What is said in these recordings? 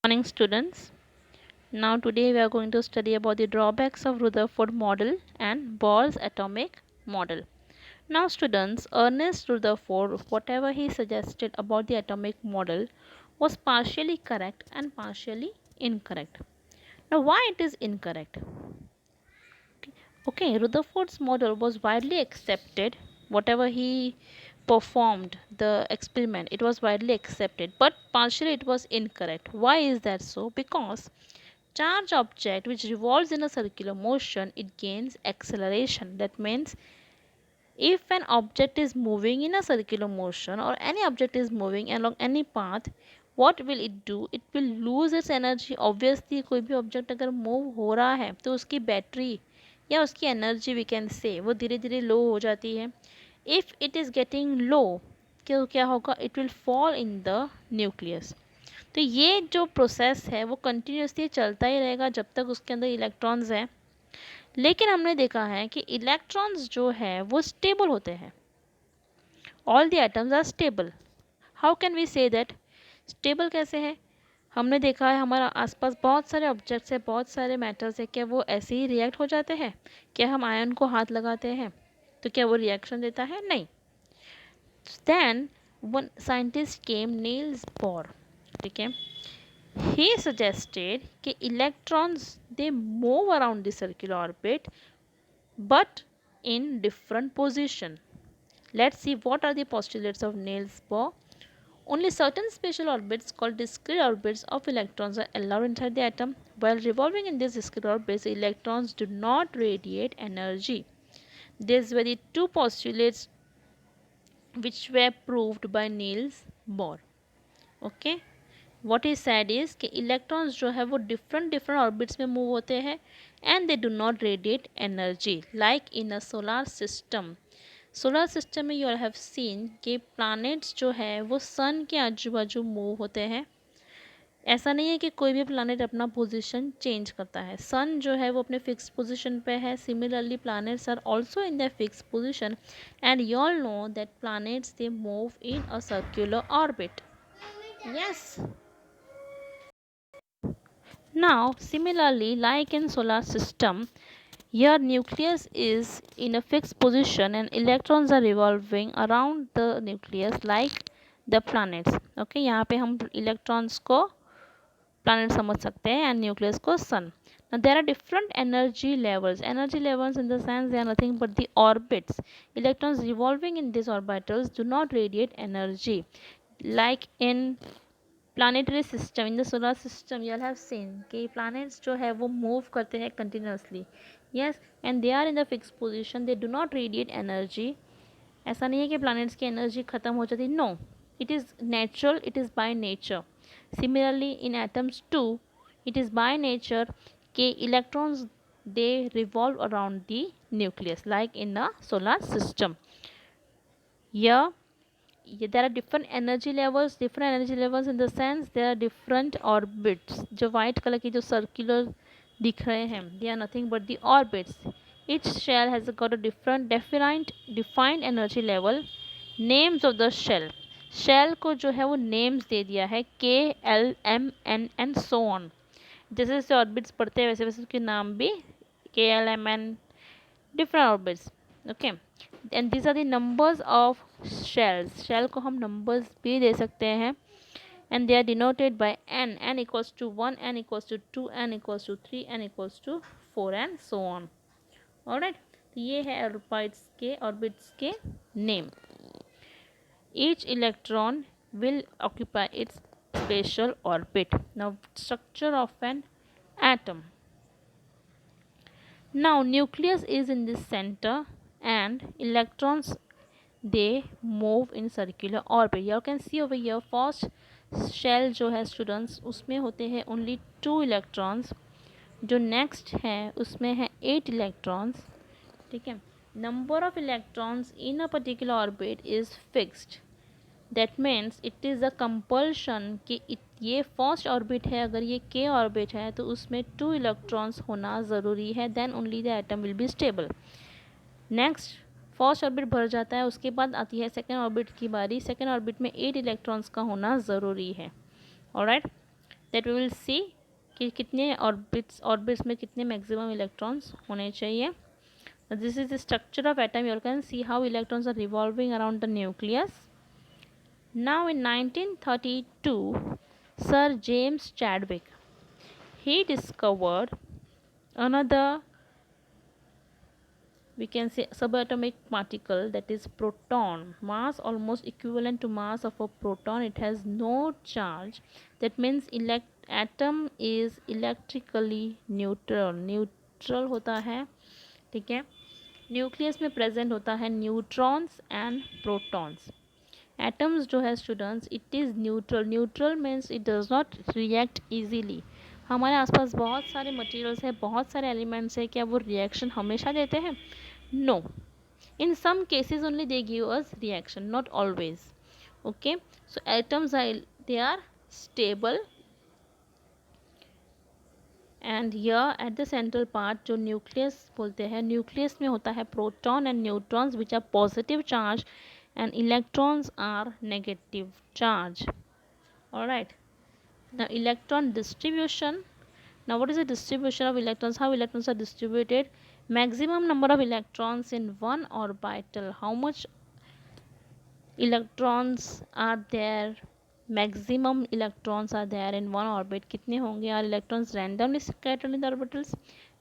Morning, students. Now today we are going to study about the drawbacks of Rutherford model and Bohr's atomic model. Now students, Ernest Rutherford, whatever he suggested about the atomic model was partially correct and partially incorrect. Now why it is incorrect? Okay, Rutherford's model was widely accepted. Whatever he performed, the experiment, it was widely accepted, but partially it was incorrect. Why is that so? Because charged object which revolves in a circular motion, it gains acceleration. That means if an object is moving in a circular motion or any object is moving along any path, what will it do? It will lose its energy. Obviously कोई भी object अगर move हो रहा है तो उसकी battery या उसकी एनर्जी वी कैन से वो धीरे धीरे लो हो जाती है. इफ़ इट इज़ गेटिंग लो तो क्या होगा? It will fall in the nucleus. तो ये जो प्रोसेस है वो कंटिन्यूसली चलता ही रहेगा जब तक उसके अंदर इलेक्ट्रॉन्स हैं. लेकिन हमने देखा है कि इलेक्ट्रॉन्स जो है वो स्टेबल होते हैं. All the atoms are stable. How can we say that? Stable कैसे है? हमने देखा है हमारा आसपास बहुत सारे ऑब्जेक्ट्स है, बहुत सारे मैटर्स है. क्या वो ऐसे ही रिएक्ट हो जाते हैं? क्या हम आयन को हाथ लगाते हैं तो क्या वो रिएक्शन देता है? नहीं. देन वन साइंटिस्ट केम नील्स बोर. ठीक है, he suggested that electrons they move around the circular orbit but in different position. Let's see what are the postulates of Niels Bohr. Only certain special orbits called discrete orbits of electrons are allowed inside the atom. While revolving in these discrete orbits, electrons do not radiate energy. These were the two postulates which were proved by Niels Bohr. Okay. What he said is कि electrons जो है वो different orbits में move होते हैं and they do not radiate energy like in a solar system. Solar system में you have seen कि planets जो है वो सन के आजू बाजू मूव होते हैं. ऐसा नहीं है कि कोई भी प्लैनेट अपना पोजीशन चेंज करता है. सन जो है वो अपने फिक्स पोजीशन पे है. Similarly planets are also in the fix position and you all know that planets they move in a circular orbit. Yes. Now, similarly, like in solar system, your nucleus is in a fixed position and electrons are revolving around the nucleus like the planets. Okay, यहाँ पे हम electrons को planet समझ सकते हैं and nucleus को sun. Now there are different energy levels. Energy levels in the sense they are nothing but the orbits. Electrons revolving in these orbitals do not radiate energy. Like in planetary system, in the solar system you have seen कि planets जो है वो move करते हैं continuously. Yes, and they are in the fix position. They do not radiate energy. ऐसा नहीं है कि प्लैनेट्स की एनर्जी ख़त्म हो जाती. No, it is natural, it is by nature. Similarly in atoms too it is by nature के electrons they revolve around the nucleus like in the solar system. या there are different energy levels in the sense there are different orbits. जो white color की जो circular दिख रहे हैं they are nothing but the orbits. Each shell has got a different defined energy level. Names of the shell को जो है वो names दे दिया है K, L, M, N and so on. जैसे जैसे orbits पढ़ते हैं वैसे वैसे उसके नाम भी K, L, M, N different orbits. Okay, and these are the numbers of shells. shell को हम numbers भी दे सकते हैं and they are denoted by n. n equals to 1, n equals to 2, n equals to 3, n equals to 4 and so on. Alright, तो ये है orbits के name. Each electron will occupy its spatial orbit. Now structure of an atom. Now nucleus is in the center and electrons they move in circular orbit. You can see over here first shell जो है students उसमें होते हैं only 2 electrons. जो next है उसमें है 8 electrons. ठीक है, number of electrons in a particular orbit is fixed. That means it is a compulsion कि ये फर्स्ट ऑर्बिट है, अगर ये k ऑर्बिट है तो उसमें 2 इलेक्ट्रॉन्स होना ज़रूरी है. Then only the atom will be stable. Next first orbit भर जाता है, उसके बाद आती है सेकेंड ऑर्बिट की बारी. सेकेंड ऑर्बिट में 8 इलेक्ट्रॉन्स का होना ज़रूरी है. Alright, that we will see कि कितने ऑर्बिट्स में कितने मैक्सिमम इलेक्ट्रॉन्स होने चाहिए. This is the structure of atom. You can see how electrons are revolving around the nucleus. Now in 1932, Sir James Chadwick, he discovered another, we can say, subatomic particle, that is proton. Mass almost equivalent to mass of a proton. It has no charge. That means atom is electrically neutral. Neutral होता है, ठीक है. Nucleus में present होता है neutrons and protons. Atoms जो है students, it is neutral. Neutral means it does not react easily. हमारे आसपास बहुत सारे मटेरियल्स हैं, बहुत सारे एलिमेंट्स हैं, क्या वो रिएक्शन हमेशा देते हैं? No. In some cases only they give us reaction, not always. Okay, so atoms are, they are stable. And here at the central part जो न्यूक्लियस बोलते हैं, न्यूक्लियस में होता है proton and neutrons which are positive charge and electrons are negative charge. All right, now electron distribution. Now what is the distribution of electrons? How electrons are distributed? Maximum number of electrons in one orbital. How much electrons are there? Maximum electrons are there in one orbit. कितने होंगे? Are electrons randomly scattered in the orbitals?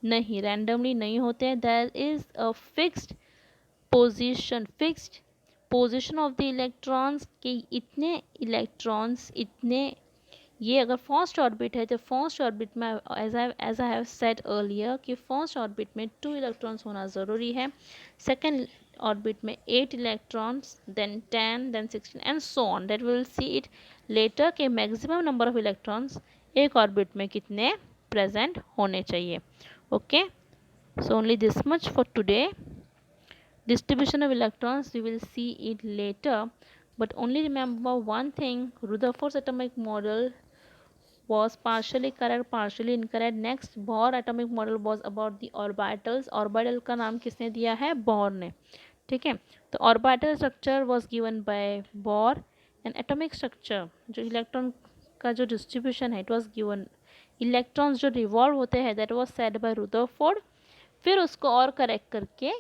नहीं, randomly नहीं होते हैं. There is a fixed position of the electrons कि इतने electrons इतने, ये अगर फर्स्ट ऑर्बिट है तो फर्स्ट ऑर्बिट में as I have said earlier कि फर्स्ट ऑर्बिट में 2 इलेक्ट्रॉन्स होना ज़रूरी है. सेकेंड ऑर्बिट में 8 electrons, then 10, then 16 and so on. That will see it later के मैक्सिमम नंबर ऑफ इलेक्ट्रॉन्स एक ऑर्बिट में कितने प्रेजेंट होने चाहिए. Okay, so only this much for today. Distribution of electrons we will see it later, but only remember one thing: Rutherford's atomic model was partially correct, partially incorrect. Next, Bohr atomic model was about the orbitals. Orbital का नाम किसने दिया है? Bohr ने. ठीक है, तो orbital structure was given by Bohr and atomic structure जो इलेक्ट्रॉन का जो डिस्ट्रीब्यूशन है, it was given. इलेक्ट्रॉन्स जो रिवॉल्व होते हैं, that was said by Rutherford. फिर उसको और करेक्ट करके